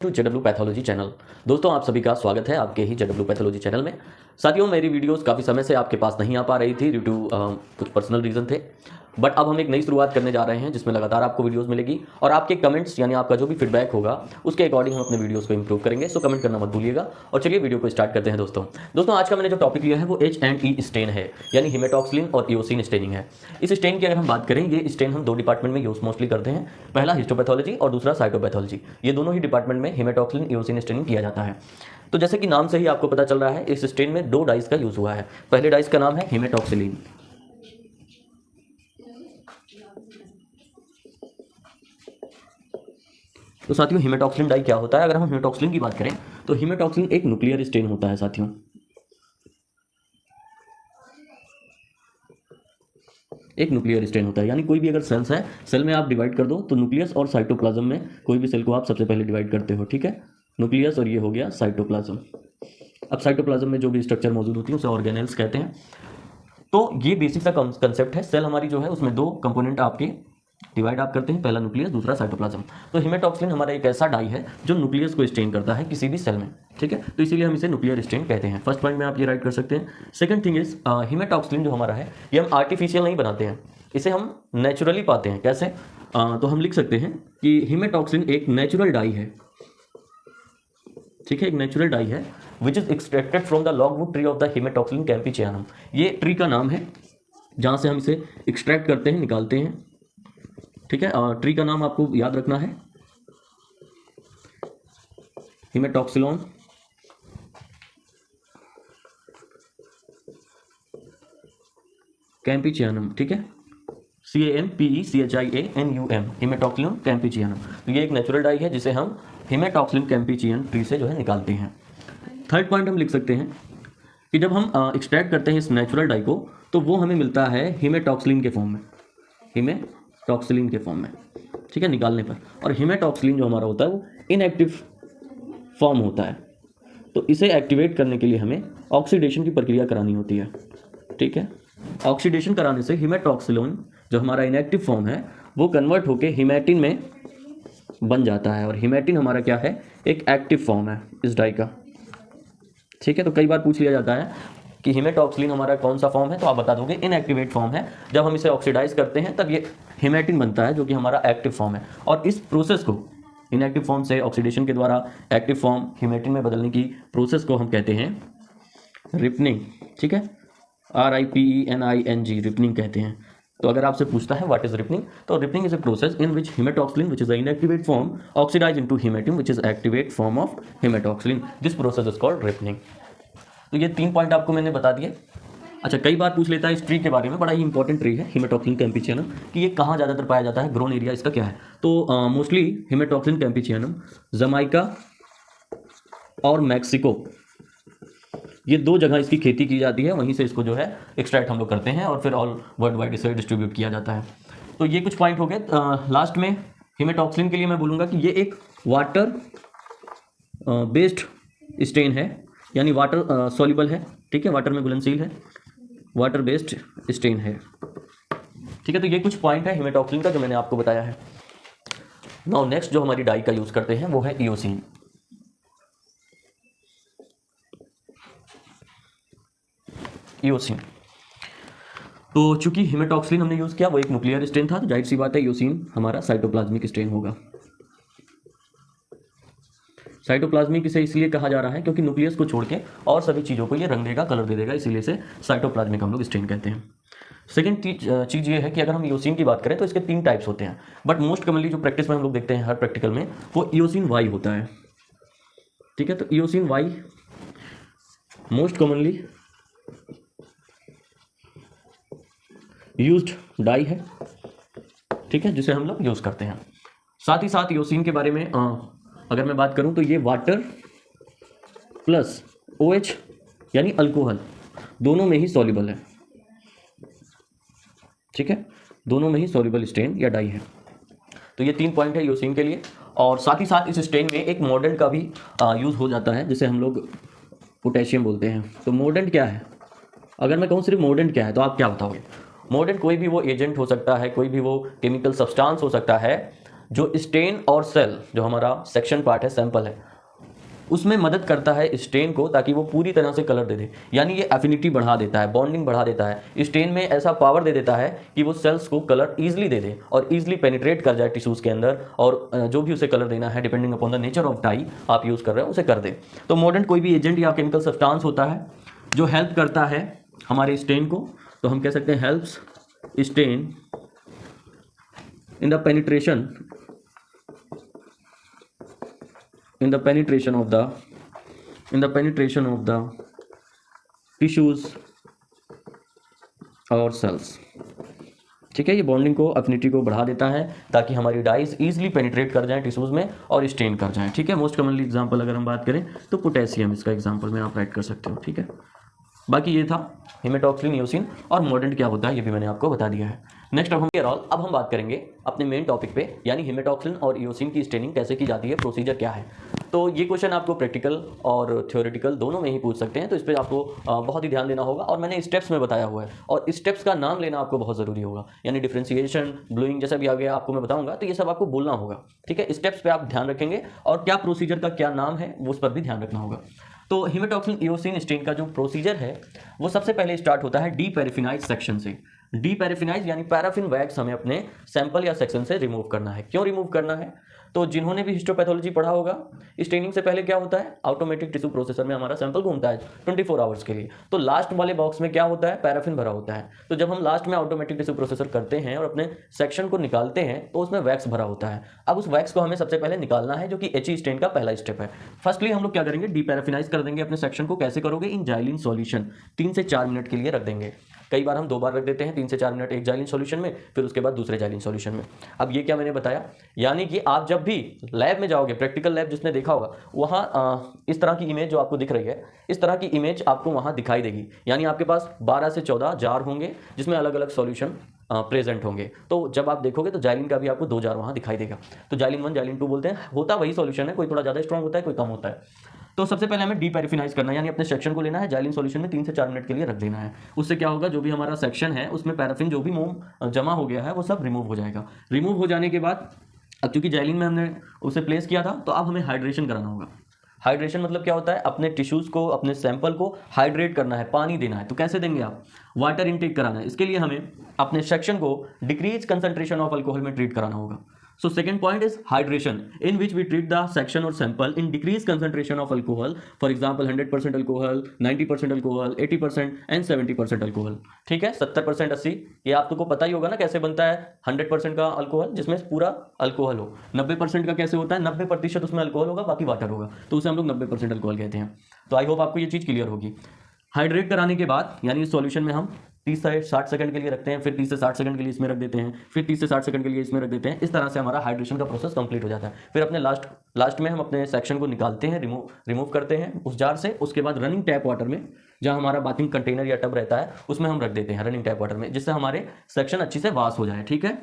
To JW pathology channel. दोस्तों आप सभी का स्वागत है आपके ही जेडब्ल्यू पैथोलॉजी चैनल में। साथियों मेरी वीडियोस काफ़ी समय से आपके पास नहीं आ पा रही थी ड्यू टू कुछ पर्सनल रीज़न थे, बट अब हम एक नई शुरुआत करने जा रहे हैं जिसमें लगातार आपको वीडियोस मिलेगी और आपके कमेंट्स यानी आपका जो भी फीडबैक होगा उसके अकॉर्डिंग हम अपने वीडियोस को इंप्रूव करेंगे। सो कमेंट करना मत भूलिएगा और चलिए वीडियो को स्टार्ट करते हैं। दोस्तों आज का मैंने जो टॉपिक लिया है वो H&E स्टेन है, यानी हिमेटॉक्सिलिन और इयोसिन स्टेनिंग है। इस स्टेन की अगर हम बात करें, ये स्टेन हम दो डिपार्टमेंट में यूज मोस्टली करते हैं, पहला हिस्टोपैथोलॉजी और दूसरा साइटोपैथोलॉजी। ये दोनों ही डिपार्टमेंट में हिमेटॉक्सिलिन इयोसिन स्टेनिंग किया जाता है। तो जैसे कि नाम से ही आपको पता चल रहा है, इस स्टेन में दो डाइस का यूज हुआ है। पहले डाइस का नाम है हिमेटॉक्सिलिन, तो साथियों हिमेटॉक्सिलिन डाई क्या होता है? अगर हम हिमेटॉक्सिलिन की बात करें तो हिमेटॉक्सिलिन एक न्यूक्लियर स्टेन होता है साथियों। एक न्यूक्लियर स्टेन होता है, यानी कोई भी अगर सेल्स है, सेल में आप डिवाइड कर दो तो न्यूक्लियस और साइटोप्लाज्म में कोई भी सेल को आप सबसे पहले डिवाइड करते हो, ठीक है। न्यूक्लियस और ये हो गया साइटोप्लाज्म। अब साइटोप्लाज्म में जो भी स्ट्रक्चर मौजूद होती है उसे ऑर्गेनेल्स कहते हैं। तो ये बेसिक सा कंसेप्ट है। सेल हमारी जो है उसमें दो कंपोनेंट आपके डिवाइड आप करते हैं, पहला न्यूक्लियस दूसरा साइटोप्लाज्म। तो हिमेटॉक्सिलिन हमारा एक ऐसा डाई है जो न्यूक्लियस को स्टेन करता है किसी भी सेल में, ठीक है। तो इसीलिए हम इसे न्यूक्लियर स्टेन कहते हैं। फर्स्ट पॉइंट में आप ये राइट कर सकते हैं। सेकंड थिंग इज हिमेटॉक्सिलिन जो हमारा है ये हम आर्टिफिशियल नहीं बनाते हैं, इसे हम नेचुरली पाते हैं। कैसे? तो हम लिख सकते हैं कि हिमेटॉक्सिलिन एक नेचुरल डाई है, ठीक है, एक नेचुरल डाई है which is extracted from the logwood tree of the haematoxylin campechianum. ये ट्री का नाम है जहां से हम इसे एक्सट्रैक्ट करते हैं, निकालते हैं, ठीक है। ट्री का नाम आपको याद रखना है, हिमेटॉक्सिलॉन कैम्पेचियानम, ठीक है, CAMPECHIANUM, हिमेटॉक्सिलॉन कैम्पेचियानम। तो ये एक नेचुरल डाई है जिसे हम हिमेटॉक्सिलिन कैम्पेचियन ट्री से जो है निकालते हैं। थर्ड पॉइंट हम लिख सकते हैं कि जब हम एक्सट्रैक्ट करते हैं इस नेचुरल डाई को तो वो हमें मिलता है हिमेटॉक्सिलिन के फॉर्म में, हिमेटॉक्सिलिन के फॉर्म में, ठीक है, निकालने पर। और हिमेटॉक्सिलिन जो हमारा होता है वो इनएक्टिव फॉर्म होता है, तो इसे एक्टिवेट करने के लिए हमें ऑक्सीडेशन की प्रक्रिया करानी होती है, ठीक है। ऑक्सीडेशन कराने से हिमेटॉक्सिलिन जो हमारा इनएक्टिव फॉर्म है वो कन्वर्ट होकर हिमेटिन में बन जाता है, और हिमेटिन हमारा क्या है? एक एक्टिव फॉर्म है इस डाई का, ठीक है। तो कई बार पूछ लिया जाता है कि हिमेटॉक्सिलिन हमारा कौन सा फॉर्म है, तो आप बता दोगे इनएक्टिवेट फॉर्म है। जब हम इसे ऑक्सीडाइज करते हैं तब ये हिमेटिन बनता है जो कि हमारा एक्टिव फॉर्म है, और इस प्रोसेस को इनएक्टिव फॉर्म से ऑक्सीडेशन के द्वारा एक्टिव फॉर्म हिमेटिन में बदलने की प्रोसेस को हम कहते हैं रिपनिंग, ठीक है, RIPENING, रिपनिंग कहते हैं। तो अगर आपसे पूछता है व्हाट इज रिपनिंग, तो ripening is a process in which haematoxylin which is a inactivate form oxidise into haematein which is activate form of haematoxylin. This process is called ripening. तो ये तीन पॉइंट आपको मैंने बता दिए। अच्छा, कई बार पूछ लेता है इस ट्री के बारे में, बड़ा ही इंपॉर्टेंट ट्री है हिमेटॉक्सिलिन कैम्पेचियनम, कि ये कहाँ ज़्यादातर पाया जाता है, ग्रोन एरिया इसका क्या है। तो मोस्टली हिमेटॉक्सिलिन कैम्पेचियनम जमाइका और मैक्सिको, ये दो जगह इसकी खेती की जाती है, वहीं से इसको जो है एक्सट्रैक्ट हम लोग करते हैं और फिर ऑल वर्ल्ड वाइड इसे डिस्ट्रीब्यूट किया जाता है। तो ये कुछ पॉइंट हो गए। लास्ट में हिमेटॉक्सिलिन के लिए मैं बोलूँगा कि ये एक वाटर बेस्ड स्टेन है, यानी वाटर सॉल्युबल है, ठीक है, वाटर में घुलनशील है, वाटर बेस्ड स्टेन है, ठीक है। तो ये कुछ पॉइंट है हिमेटॉक्सिलिन का जो मैंने आपको बताया है। नाउ नेक्स्ट जो हमारी डाई का यूज़ करते हैं वो है इयोसिन। इयोसिन, तो चूंकि हिमेटॉक्सिलिन हमने यूज़ किया वो एक न्यूक्लियर स्टेन था, तो जाहिर सी बात है इयोसिन हमारा साइटोप्लाज्मिक स्टेन होगा। साइटोप्लाज्मिक इसे इसलिए कहा जा रहा है क्योंकि न्यूक्लियस को छोड़ के और सभी चीज़ों को ये रंग देगा, कलर दे देगा, इसीलिए इसे साइटोप्लाज्मिक हम लोग स्टेन कहते हैं। सेकेंड चीज़ ये है कि अगर हम इयोसिन की बात करें तो इसके तीन टाइप्स होते हैं, बट मोस्ट कॉमनली जो प्रैक्टिस में हम लोग देखते हैं हर प्रैक्टिकल में वो इयोसिन वाई होता है, ठीक है। तो eosin Y most commonly used dye है, ठीक है, जिसे हम लोग यूज़ करते हैं। साथ ही साथ इयोसिन के बारे में अगर मैं बात करूं तो ये वाटर प्लस OH यानी अल्कोहल दोनों में ही सॉल्युबल है, ठीक है, दोनों में ही सॉल्युबल स्टेन या डाई है। तो ये तीन पॉइंट है इयोसिन के लिए। और साथ ही साथ इस स्टेन में एक मॉर्डेंट का भी यूज़ हो जाता है जिसे हम लोग पोटेशियम बोलते हैं। तो मॉर्डेंट क्या है? अगर मैं कहूँ सिर्फ मॉर्डेंट क्या है तो आप क्या बताओगे? मॉर्डेंट कोई भी वो एजेंट हो सकता है, कोई भी वो केमिकल सब्सटेंस हो सकता है जो स्टेन और सेल, जो हमारा सेक्शन पार्ट है, सैंपल है, उसमें मदद करता है स्टेन को, ताकि वो पूरी तरह से कलर दे दे। यानी ये एफिनिटी बढ़ा देता है, बॉन्डिंग बढ़ा देता है, स्टेन में ऐसा पावर दे देता है कि वो सेल्स को कलर ईजिली दे दे और ईजिली पेनिट्रेट कर जाए टिश्यूज़ के अंदर, और जो भी उसे कलर देना है depending upon the nature of dye आप यूज़ कर रहे हो उसे कर दे। तो मॉडर्न कोई भी एजेंट या केमिकल सब्सटेंस होता है जो हेल्प करता है हमारे स्टेन को, तो हम कह सकते हैं helps stain in the penetration of the tissues और सेल्स। ठीक है, ये बॉन्डिंग को, अफिनिटी को बढ़ा देता है ताकि हमारी डाइज ईजिली पेनिट्रेट कर जाएं टिश्यूज़ में और स्टेन कर जाएं। ठीक है, मोस्ट कॉमनली एग्जांपल अगर हम बात करें तो पोटेशियम इसका एग्जांपल में आप राइट कर सकते हो। ठीक है, बाकी ये था हेमेटॉक्सिलिन, ईओसिन और मॉडर्न क्या होता है ये भी मैंने आपको बता दिया है। नेक्स्ट अब हम बात करेंगे अपने मेन टॉपिक पे, यानी हेमेटॉक्सिलिन और ईओसिन की स्टेनिंग कैसे की जाती है, प्रोसीजर क्या है। तो ये क्वेश्चन आपको प्रैक्टिकल और थ्योरेटिकल दोनों में ही पूछ सकते हैं, तो इस पर आपको बहुत ही ध्यान देना होगा, और मैंने स्टेप्स में बताया हुआ है, और स्टेप्स का नाम लेना आपको बहुत ज़रूरी होगा। यानी डिफ्रेंसिएशन, ब्लूइंग जैसा भी आगे आपको मैं बताऊंगा, तो ये सब आपको बोलना होगा। ठीक है, स्टेप्स पे आप ध्यान रखेंगे, और क्या प्रोसीजर का क्या नाम है वो उस पर भी ध्यान रखना होगा। तो हेमेटॉक्सिलिन ईओसिन स्टेन का जो प्रोसीजर है वो सबसे पहले स्टार्ट होता है डीपैराफिनाइज सेक्शन से। डीपैराफिनाइज यानी पैराफिन वैक्स हमें अपने सैंपल या सेक्शन से रिमूव करना है। क्यों रिमूव करना है? तो जिन्होंने भी हिस्टोपैथोलॉजी पढ़ा होगा, स्टेनिंग से पहले क्या होता है, ऑटोमेटिक टिश्यू प्रोसेसर में हमारा सैंपल घूमता है 24 आवर्स के लिए। तो लास्ट वाले बॉक्स में क्या होता है, पैराफिन भरा होता है। तो जब हम लास्ट में ऑटोमेटिक टिश्यू प्रोसेसर करते हैं और अपने सेक्शन को निकालते हैं तो उसमें वैक्स भरा होता है। अब उस वैक्स को हमें सबसे पहले निकालना है, जो कि एचई स्टेन का पहला स्टेप है। फर्स्टली हम लोग क्या करेंगे, डीपैराफिनाइज कर देंगे अपने सेक्शन को। कैसे करोगे, इन जाइलिन सॉल्यूशन 3 से 4 मिनट के लिए रख देंगे। कई बार हम 2 बार रख देते हैं, 3 से 4 मिनट एक जाइलिन सॉल्यूशन में, फिर उसके बाद दूसरे जाइलिन सॉल्यूशन में। अब ये क्या मैंने बताया, यानी कि आप जब भी लैब में जाओगे, प्रैक्टिकल लैब जिसने देखा होगा, वहाँ इस तरह की इमेज जो आपको दिख रही है, इस तरह की इमेज आपको वहाँ दिखाई देगी। यानी आपके पास 12 से 14 जार होंगे जिसमें अलग अलग सॉल्यूशन प्रेजेंट होंगे। तो जब आप देखोगे तो जाइलिन का भी आपको 2 जार वहाँ दिखाई देगा। तो जाइलिन 1, जाइलिन 2 बोलते हैं, होता वही सॉल्यूशन है, कोई थोड़ा ज़्यादा स्ट्रॉन्ग होता है, कोई कम होता है। तो सबसे पहले हमें डीपैराफिनाइज करना है, यानी अपने सेक्शन को लेना है, जाइलिन सॉल्यूशन में 3 से 4 मिनट के लिए रख देना है। उससे क्या होगा, जो भी हमारा सेक्शन है उसमें पैराफिन जो भी मोम जमा हो गया है वो सब रिमूव हो जाएगा। रिमूव हो जाने के बाद, अब क्योंकि जाइलिन में हमने उसे प्लेस किया था, तो अब हमें हाइड्रेशन कराना होगा। हाइड्रेशन मतलब क्या होता है, अपने टिश्यूज़ को, अपने सैंपल को हाइड्रेट करना है, पानी देना है। तो कैसे देंगे आप, वाटर इनटेक कराना है। इसके लिए हमें अपने सेक्शन को डिक्रीज कंसंट्रेशन ऑफ अल्कोहल में ट्रीट कराना होगा। So second point is hydration, in which we treat the section or sample in decreased concentration of alcohol. For example, 100% alcohol, 90% alcohol, 80% and 70% alcohol. ठीक है, 70%, 80, ये आपको पता ही होगा ना कैसे बनता है 100% का अल्कोहल, जिसमें पूरा अल्कोहल हो। 90% का कैसे होता है, 90% उसमें अल्कोहल होगा, बाकी वाटर होगा, तो उसे हम लोग 90% अल्कोहल कहते हैं। तो आई होप आपको ये चीज़ क्लियर होगी। हाइड्रेट कराने के बाद, यानी इस सॉल्यूशन में हम 30 से 60 सेकंड के लिए रखते हैं, फिर 30 से 60 सेकंड के लिए इसमें रख देते हैं, फिर 30 से 60 सेकंड के लिए इसमें रख देते हैं। इस तरह से हमारा हाइड्रेशन का प्रोसेस कंप्लीट हो जाता है। फिर अपने लास्ट में हम अपने सेक्शन को निकालते हैं, रिमूव करते हैं उस जार से। उसके बाद रनिंग टैप वाटर में, जहाँ हमारा बाथिंग कंटेनर या टब रहता है, उसमें हम रख देते हैं रनिंग टैप वाटर में, जिससे हमारे सेक्शन अच्छी से वॉश हो जाए। ठीक है,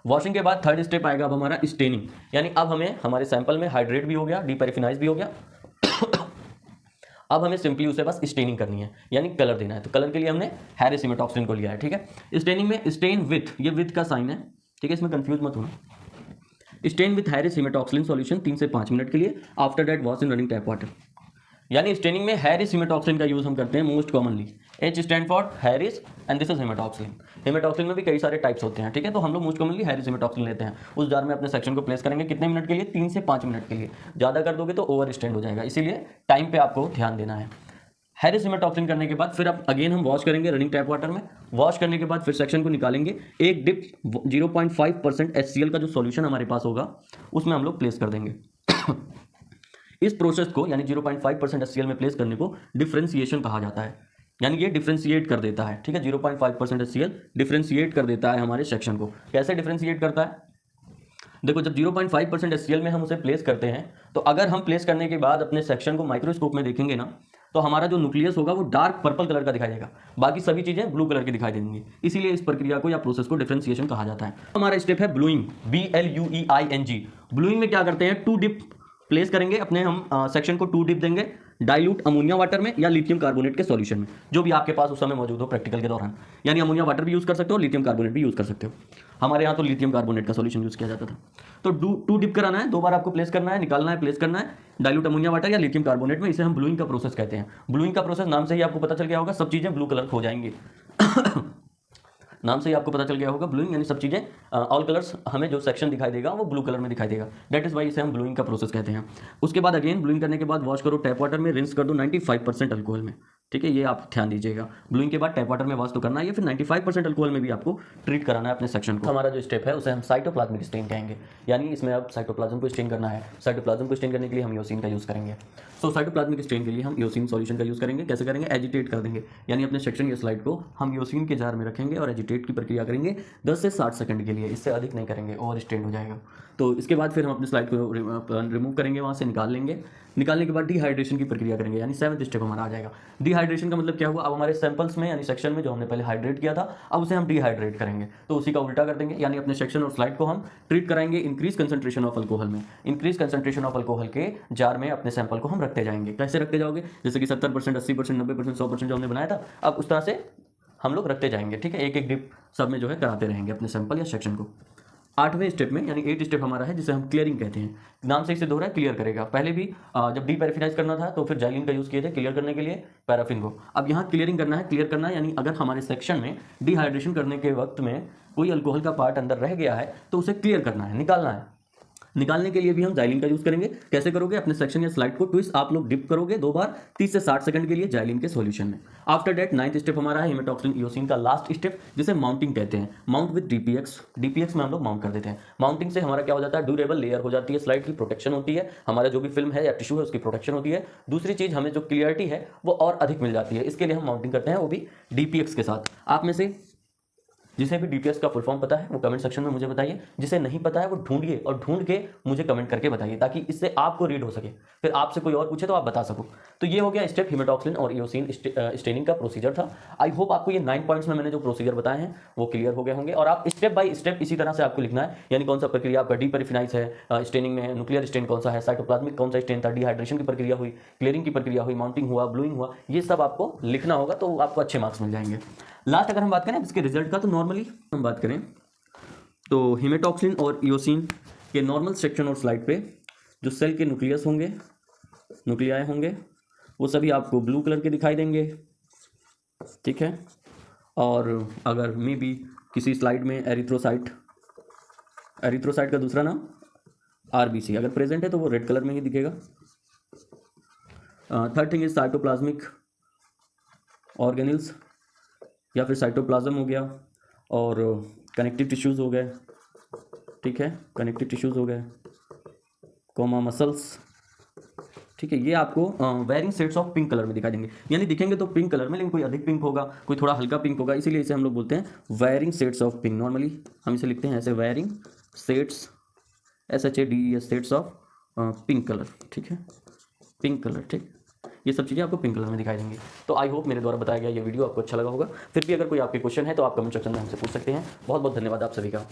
वॉशिंग के बाद थर्ड स्टेप आएगा अब हमारा स्टेनिंग, यानी अब हमें हमारे सैंपल में हाइड्रेट भी हो गया, डीपैराफिनाइज भी हो गया। अब हमें सिंपली उसे बस स्टेनिंग करनी है, यानी कलर देना है। तो कलर के लिए हमने हैरिस हेमेटॉक्सिलिन को लिया है। ठीक है, स्टेनिंग में स्टेन विथ, ये विथ का साइन है, ठीक है, इसमें कंफ्यूज मत होना। Stain with Harris haematoxylin solution 3 से 5 मिनट के लिए, after that wash in running tap water. यानी स्टेनिंग में हैरिस हेमेटॉक्सिलिन का यूज हम करते हैं most commonly. H stand for Harris and this is haematoxylin. Haematoxylin में भी कई सारे टाइप्स होते हैं। ठीक है, तो हम लोग मोस्ट कॉमनली हैरिस हेमेटॉक्सिलिन लेते हैं। उस जार में अपने सेक्शन को प्लेस करेंगे, कितने मिनट के लिए, 3 से 5 मिनट के लिए। ज़्यादा कर दोगे तो ओवर स्टैंड हो जाएगा, इसीलिए टाइम पे आपको ध्यान देना है। हैरिस हेमेटॉक्सिलिन करने के बाद फिर अब अगेन हम वॉश करेंगे रनिंग टैप वाटर में। वॉश करने के बाद फिर सेक्शन को निकालेंगे, एक डिप 0.5% HCl का जो सॉल्यूशन हमारे पास होगा उसमें हम लोग प्लेस कर देंगे। इस प्रोसेस को, यानी 0.5% HCl में प्लेस करने को डिफ्रेंसिएशन कहा जाता है, यानी ये डिफ्रेंशिएट कर देता है। ठीक है, 0.5% HCl डिफ्रेंशिएट कर देता है हमारे सेक्शन को। कैसे डिफ्रेंशिएट करता है, देखो, जब 0.5% HCl में हम उसे प्लेस करते हैं, तो अगर हम प्लेस करने के बाद अपने सेक्शन को माइक्रोस्कोप में देखेंगे ना, तो हमारा जो न्यूक्लियस होगा वो डार्क पर्पल कलर का दिखाई देगा, बाकी सभी चीज़ें ब्लू कलर की दिखाई देंगी। इसीलिए इस प्रक्रिया को या प्रोसेस को डिफ्रेंशिएशन कहा जाता है। हमारा स्टेप है ब्लूइंग, BLUEING। ब्लूइंग में क्या करते हैं, टू डिप प्लेस करेंगे अपने हम सेक्शन को 2 डिप देंगे डाइल्यूट अमोनिया वाटर में या लिथियम कार्बोनेट के सॉल्यूशन में, जो भी आपके पास उस समय मौजूद हो प्रैक्टिकल के दौरान। यानी अमोनिया वाटर भी यूज़ कर सकते हो, लिथियम कार्बोनेट भी यूज़ कर सकते हो। हमारे यहाँ तो लिथियम कार्बोनेट का सॉल्यूशन यूज़ किया जाता था। तो 2 डिप कराना है, 2 बार आपको प्लेस करना है, निकालना है, प्लेस करना है डाइल्यूट अमोनिया वाटर या लिथियम कार्बोनेट में। इसे हम ब्लूइंग का प्रोसेस कहते हैं। ब्लूइंग का प्रोसेस नाम से ही आपको पता चल गया होगा, सब चीज़ें ब्लू कलर हो जाएंगी। नाम से ही आपको पता चल गया होगा, ब्लूइंग यानी सब चीज़ें ऑल कलर्स, हमें जो सेक्शन दिखाई देगा वो ब्लू कलर में दिखाई देगा। दैट इज वाई इसे हम ब्लूइंग का प्रोसेस कहते हैं। उसके बाद अगेन ब्लूइंग करने के बाद वॉश करो टैप वाटर में, रिंस कर दो 95% अल्कोहल में। ठीक है, ये आप ध्यान दीजिएगा। ब्लूइंग के बाद टैप वाटर में वॉश तो करना है, या फिर 95% अल्कोहल में भी आपको ट्रीट कराना है अपने सेक्शन को। हमारा जो स्टेप है उसे हम साइटोप्लाज्मिक स्टेन कहेंगे, यानी इसमें अब साइटोप्लाज्म को स्टेन करना है। साइटोप्लाज्म को स्टेन करने के लिए हम योसिन का यूज़ करेंगे। सो साइटोप्लाज्मिक स्टेन के लिए हम योसिन सॉल्यूशन का यूज़ करेंगे। कैसे करेंगे? एजिटेट कर देंगे, यानी अपने सेक्शन या स्लाइड को हम योसिन के जार में रखेंगे और एजिटेट की प्रक्रिया करेंगे 10 से 60 सेकंड के लिए, इससे अधिक नहीं करेंगे, ओवर स्टेन हो जाएगा। तो इसके बाद फिर हम अपने स्लाइड को रिमूव करेंगे, वहाँ से निकाल लेंगे। निकालने के बाद डिहाइड्रेशन की प्रक्रिया करेंगे, यानी 7th स्टेप हमारा आ जाएगा। डिहाइड्रेशन का मतलब क्या हुआ? अब हमारे सैंपल्स में यानी सेक्शन में जो हमने पहले हाइड्रेट किया था, अब उसे हम डिहाइड्रेट करेंगे। तो उसी का उल्टा कर देंगे, यानी अपने सेक्शन और स्लाइड को हम ट्रीट कराएंगे इंक्रीज कंसंट्रेशन ऑफ अल्कोहल में। इंक्रीज कंसंट्रेशन ऑफ अल्कोहल के जार में अपने सैंपल को हम रखते जाएंगे। कैसे रखते जाओगे? जैसे कि 70%, 80%, 90%, 100% जो हमने बनाया था, अब उस तरह से हम लोग रखते जाएंगे। ठीक है, एक एक डिप सब में जो है कराते रहेंगे अपने सैंपल या सेक्शन को। 8वें स्टेप में, यानी 8th स्टेप हमारा है जिसे हम क्लियरिंग कहते हैं। नाम से इसे दोहरा क्लियर करेगा। पहले भी जब डीपैराफिनाइज करना था तो फिर जाइलिन का यूज़ किए थे क्लियर करने के लिए पैराफिन को। अब यहाँ क्लियरिंग करना है। क्लियर करना है यानी अगर हमारे सेक्शन में डिहाइड्रेशन करने के वक्त में कोई अल्कोहल का पार्ट अंदर रह गया है तो उसे क्लियर करना है, निकालना है। निकालने के लिए भी हम जाइलिन का यूज़ करेंगे। कैसे करोगे? अपने सेक्शन या स्लाइड को ट्विस्ट आप लोग डिप करोगे 2 बार 30 से 60 सेकंड के लिए जाइलिन के सॉल्यूशन में। आफ्टर दैट 9th स्टेप हमारा है हेमेटॉक्सिन इयोसिन का लास्ट स्टेप, जिसे माउंटिंग कहते हैं। माउंट विद डीपीएक्स, डीपीएक्स में हम लोग माउंट कर देते हैं। माउंटिंग से हमारा क्या हो जाता है? ड्यूरेबल लेयर हो जाती है, स्लाइड की प्रोटेक्शन होती है, हमारा जो भी फिल्म है या टिश्यू है उसकी प्रोटेक्शन होती है। दूसरी चीज़, हमें जो क्लियरिटी है वो और अधिक मिल जाती है। इसके लिए हम माउंटिंग करते हैं, वो भी डीपीएक्स के साथ। आप में से जिसे भी डीपीएक्स का फुल फॉर्म पता है वो कमेंट सेक्शन में मुझे बताइए, जिसे नहीं पता है वो ढूंढिए और ढूंढ के मुझे कमेंट करके बताइए, ताकि इससे आपको रीड हो सके, फिर आपसे कोई और पूछे तो आप बता सको। तो ये हो गया स्टेप हेमेटॉक्सिन और इयोसिन स्टेनिंग का प्रोसीजर था। आई होप आपको ये 9 पॉइंट्स में मैंने जो प्रोसीजर बताए हैं वो क्लियर हो गए होंगे। और आप स्टेप बाय स्टेप इसी तरह से आपको लिखना है, यानी कौन सा प्रक्रिया आपका डीपैराफिनाइज है, स्टेनिंग में न्यूक्लियर स्टेन कौन सा है, साइटोप्लाज्मिक कौन सा स्टेन था, डिहाइड्रेशन की प्रक्रिया हुई, क्लियरिंग की प्रक्रिया हुई, माउंटिंग हुआ, ब्लूइंग हुआ, ये सब आपको लिखना होगा, तो आपको अच्छे मार्क्स मिल जाएंगे। लास्ट अगर हम बात करें इसके रिजल्ट का, तो नॉर्मली हम बात करें तो हेमेटॉक्सिन और इयोसिन के नॉर्मल सेक्शन और स्लाइड पे जो सेल के न्यूक्लियस होंगे, न्यूक्लियाई होंगे, वो सभी आपको ब्लू कलर के दिखाई देंगे। ठीक है, और अगर मे बी किसी स्लाइड में एरिथ्रोसाइट, एरिथ्रोसाइट का दूसरा नाम आरबीसी अगर प्रेजेंट है तो वो रेड कलर में ही दिखेगा। Third thing is cytoplasmic organelles या फिर साइटोप्लाज्म हो गया, और कनेक्टिव टिश्यूज़ हो गए। ठीक है, कनेक्टिव टिश्यूज़ हो गए, कोमा मसल्स। ठीक है, ये आपको varying shades of pink colour में दिखाई देंगे, यानी दिखेंगे तो पिंक कलर में, लेकिन कोई अधिक पिंक होगा, कोई थोड़ा हल्का पिंक होगा, इसीलिए इसे हम लोग बोलते हैं varying shades of pink. Normally हम इसे लिखते हैं ऐसे, varying shades, SHADES shades of pink colour. ठीक है, पिंक कलर। ठीक, ये सब चीज़ें आपको पिंक कलर में दिखाई देंगी। तो आई होप मेरे द्वारा बताया गया ये वीडियो आपको अच्छा लगा होगा। फिर भी अगर कोई आपके क्वेश्चन है तो आप कमेंट सेक्शन में हमसे पूछ सकते हैं। बहुत बहुत धन्यवाद आप सभी का।